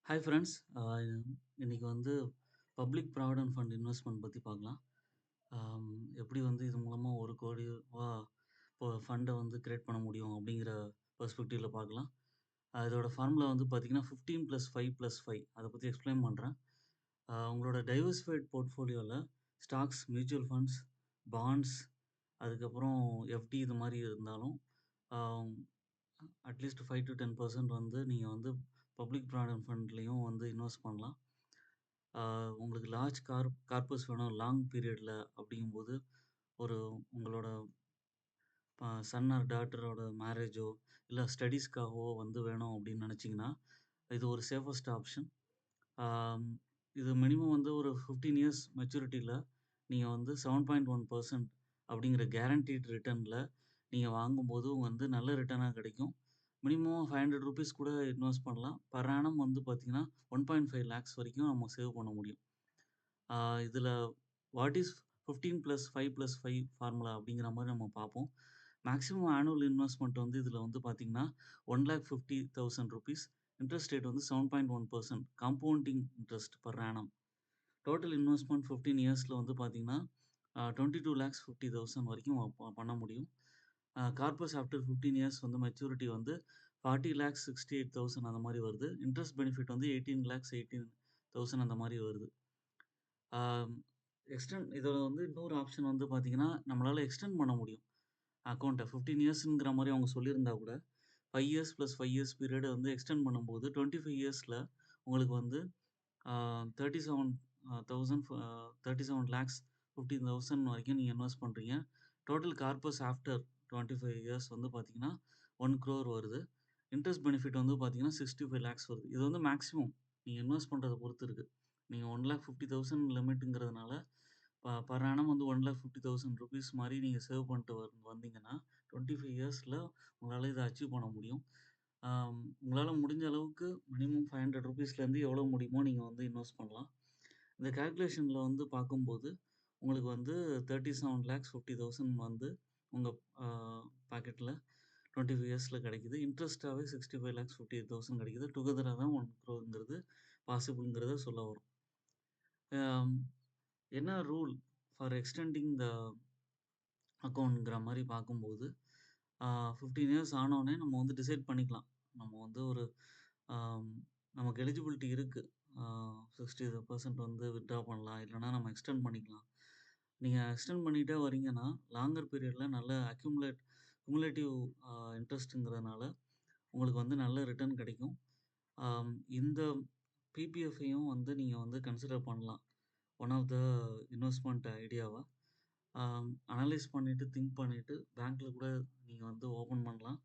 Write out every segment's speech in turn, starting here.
Hi friends. இன்னைக்கு வந்து public provident fund investment பத்தி பார்க்கலாம். ஆம், எப்படி வந்து இது மூலமா ரூ. 1,00,00,000 இப்போ ஃபண்ட வந்து கிரியேட் பண்ண முடியும் அப்படிங்கிற பெர்ஸ்பெக்டிவ்ல பார்க்கலாம். இதோட ஃபார்முலா வந்து பார்த்தீங்கன்னா 15 + 5 + 5 அத பத்தி எக்ஸ்பிளைன் பண்றேன். உங்களோட டைவர்சிஃபைட் போர்ட்ஃபோலியோல ஸ்டாக்ஸ், மியூச்சுவல் ஃபண்ட்ஸ், பாண்ட்ஸ் அதுக்கப்புறம் எஃப்டி இது மாரி இருந்தாலும், ஆம் அட்லீஸ்ட் 5-10% வந்து நீங்க வந்து பப்ளிக் ப்ராவிடென்ட் ஃபண்ட்லயும் வந்து இன்வெஸ்ட் பண்ணலாம். ஆ உங்களுக்கு லார்ஜ் கார்பஸ் வேணும் லாங் பீரியட்ல அப்படிங்கும்போது, ஒரு உங்களோட சன் ஆர் டாட்டரோட மேரேஜோ, இல்ல ஸ்டடீஸ்க்காகவோ வந்து வேணும் அப்படின்னு நினைச்சீங்கன்னா, இது ஒரு சேஃபஸ்ட் ஆப்ஷன். ஆம், இது மினிமம் வந்து ஒரு 15 இயர்ஸ் மெச்சூரிட்டில நீங்க வந்து 7.1% அப்படிங்கிற கேரண்டீட் ரிட்டர்ன்ல நீங்க வாங்கும்போது வந்து நல்ல ரிட்டர்னா கிடைக்கும். மினிமம் ₹500 கூட இன்வெஸ்ட் பண்ணலாம். பெர் ஆனம் வந்து பார்த்தீங்கன்னா, 1.5 லேக்ஸ் வரைக்கும் நம்ம சேவ் பண்ண முடியும். ஆ இதுல வாட் இஸ் 15 + 5 + 5 ஃபார்முலா அப்படிங்கிற மாரி நம்ம பார்ப்போம். மேக்ஸிமம் ஆனுவல் இன்வெஸ்ட்மென்ட் வந்து இதுல வந்து பார்த்தீங்கன்னா, ₹1,50,000 இன்ட்ரெஸ்ட் ரேட் வந்து 7.1% compounding interest per annum. Total investment 15 இயர்ஸ்ல வந்து பார்த்தீங்கன்னா, 22,50,000 வரைக்கும் பண்ண முடியும். கார்பஸ் ஆஃப்டர் 15 இயர்ஸ் வந்து மெச்சூரிட்டி வந்து 40,68,000 அந்த மாரி வருது. இன்ட்ரெஸ்ட் பெனிஃபிட் வந்து 18,18,000 அந்த மாரி வருது. ஆம், இதோட வந்து இன்னொரு ஆப்ஷன் வந்து பார்த்தீங்கன்னா, நம்மளால எக்ஸ்டெண்ட் பண்ண முடியும். அக்கவுண்ட்ட 15 இயர்ஸ்ங்கிற மாரி அவங்க சொல்லியிருந்தா கூட, 5 இயர்ஸ் + 5 இயர்ஸ் பீரியட் வந்து எக்ஸ்டெண்ட் பண்ணும்போது 25 இயர்ஸ்ல உங்களுக்கு வந்து ஆ 37,000 வரைக்கும் நீங்க இன்வெஸ்ட் பண்றீங்க. டோட்டல் கார்பஸ் ஆஃப்டர் 25 இயர்ஸ் வந்து பார்த்தீங்கன்னா, 1 crore வருது. இன்ட்ரெஸ்ட் பெனிஃபிட் வந்து பார்த்தீங்கன்னா, 65 லேக்ஸ் வருது. இது வந்து மேக்ஸிமம். நீங்க இன்வெஸ்ட் பண்றத பொறுத்து இருக்கு. நீங்க 1,50,000 லிமிட்ங்கிறதுனால, பெர் ஆனம் வந்து ₹1,50,000 மாரி நீங்க சேவ் பண்ணிட்டு வந்தீங்கன்னா, 25 இயர்ஸ்ல உங்களால இத அச்சீவ் பண்ண முடியும். உங்களால முடிஞ்ச அளவுக்கு மினிமம் ₹500 எவ்வளோ முடியுமோ நீங்க வந்து இன்வெஸ்ட் பண்ணலாம். இந்த கால்குலேஷன்ல வந்து பார்க்கும்போது, உங்களுக்கு வந்து 37,50,000 வந்து உங்க ஆ பாக்கெட்ல 25 இயர்ஸ்ல கிடைக்குது. இன்ட்ரெஸ்ட்டாவே 65,58,000 கிடைக்குது. டுகெதரா தான் 1 crorங்கிறது பாசிபிள்ங்கிறத சொல்ல வரோம். ஆம், என்ன ரூல் ஃபார் எக்ஸ்டெண்டிங் த அக்கவுண்ட்ங்கிற மாரி பார்க்கும்போது, 15 இயர்ஸ் ஆனோனே நம்ம வந்து டிசைட் பண்ணிக்கலாம். நம்ம வந்து ஒரு ஆம், நமக்கு எலிஜிபிலிட்டி இருக்கு. ஆ 60% வந்து வித்ட்ரா பண்ணலாம். இல்லன்னா நம்ம எக்ஸ்டெண்ட் பண்ணிக்கலாம். நீங்க எக்ஸ்டெண்ட் பண்ணிட்டே வரீங்கன்னா, லாங்கர் பீரியட்ல நல்ல குமுலேட்டிவ் இன்ட்ரெஸ்ட்ங்கிறதுனால உங்களுக்கு வந்து நல்ல ரிட்டர்ன் கிடைக்கும். இந்த பிபிஎஃப்ஐயும் வந்து நீங்க வந்து கன்சிடர் பண்ணலாம். ஒன் ஆஃப் த இன்வெஸ்ட்மென்ட் ஐடியாவா. அனலைஸ் பண்ணிட்டு, திங்க் பண்ணிட்டு பேங்க்ல கூட நீங்க வந்து ஓப்பன் பண்ணலாம்.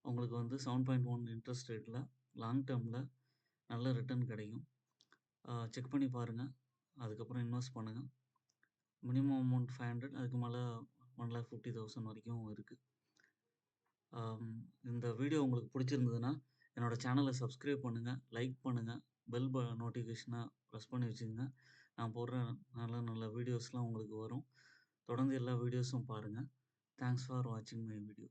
உங்களுக்கு வந்து 7.1 இன்ட்ரெஸ்ட் ரேட்ல லாங் டெர்ம்ல நல்ல ரிட்டர்ன் கிடைக்கும். செக் பண்ணி பாருங்க. அதுக்கப்புறம் இன்வெஸ்ட் பண்ணுங்க. மினிமம் அமௌண்ட் 500 அதுக்கு மேல 1,50,000 வரைக்கும் இருக்கு. ஆம், இந்த வீடியோ உங்களுக்கு பிடிச்சிருந்ததுன்னா, என்னோட சேனல சப்ஸ்கிரைப் பண்ணுங்க, லைக் பண்ணுங்க, பெல் நோட்டிஃபிகேஷன ப்ரெஸ் பண்ணி வச்சுக்கங்க. நான் போடுற நல்ல நல்ல வீடியோஸ்லாம் உங்களுக்கு வரும். தொடர்ந்து எல்லா வீடியோஸும் பாருங்க. தேங்க்ஸ் ஃபார் வாட்சிங் மை வீடியோ.